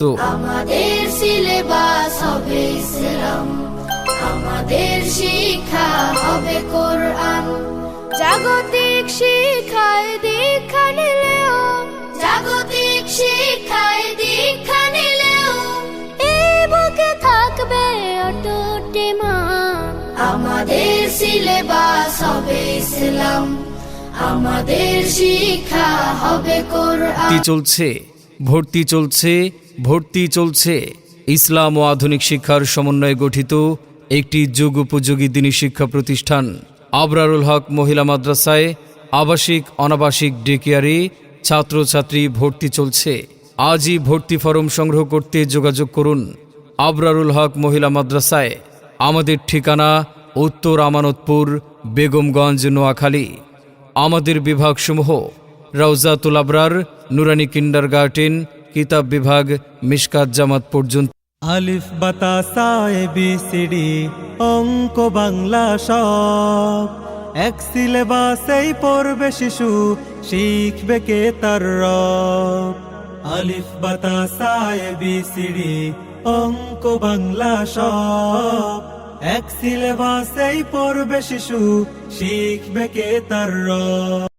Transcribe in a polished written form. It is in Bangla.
আমাদের সিলেবাস হবে ইসলাম, আমাদের শিক্ষা হবে কোরআন। জাগতিক শিক্ষায় দীক্ষা নিলেও, জাগতিক শিক্ষায় দীক্ষা নিলেও এই বুকে থাকবে অটুট ঈমান। আমাদের সিলেবাস হবে ইসলাম, আমাদের শিক্ষা হবে কোরআন। ভর্তি চলছে ইসলাম ও আধুনিক শিক্ষার সমন্বয়ে গঠিত একটি যুগোপযোগী দ্বীনি শিক্ষা প্রতিষ্ঠান আবরারুল হক মহিলা মাদ্রাসায় আবাসিক অনাবাসিক ডে কেয়ারে ছাত্রছাত্রী ভর্তি চলছে। আজই ভর্তি ফরম সংগ্রহ করতে যোগাযোগ করুন আবরারুল হক মহিলা মাদ্রাসায়। আমাদের ঠিকানা উত্তর আমানতপুর, বেগমগঞ্জ, নোয়াখালী। আমাদের বিভাগসমূহ রওজাতুল আবরার, নুরানি কিন্ডারগার্টেন, কিতাব বিভাগ মিশকাত জামাত পর্যন্ত। আলিফ বাতা সা এ বি সি ডি অঙ্ক বাংলা সব এক সিলেবাসেই পড়বে শিশু, শিখবে কে তার রব। আলিফ বাতা সা এ বি সি ডি অঙ্ক বাংলা সব এক সিলেবাসেই পড়বে শিশু, শিখবে কে তার রব।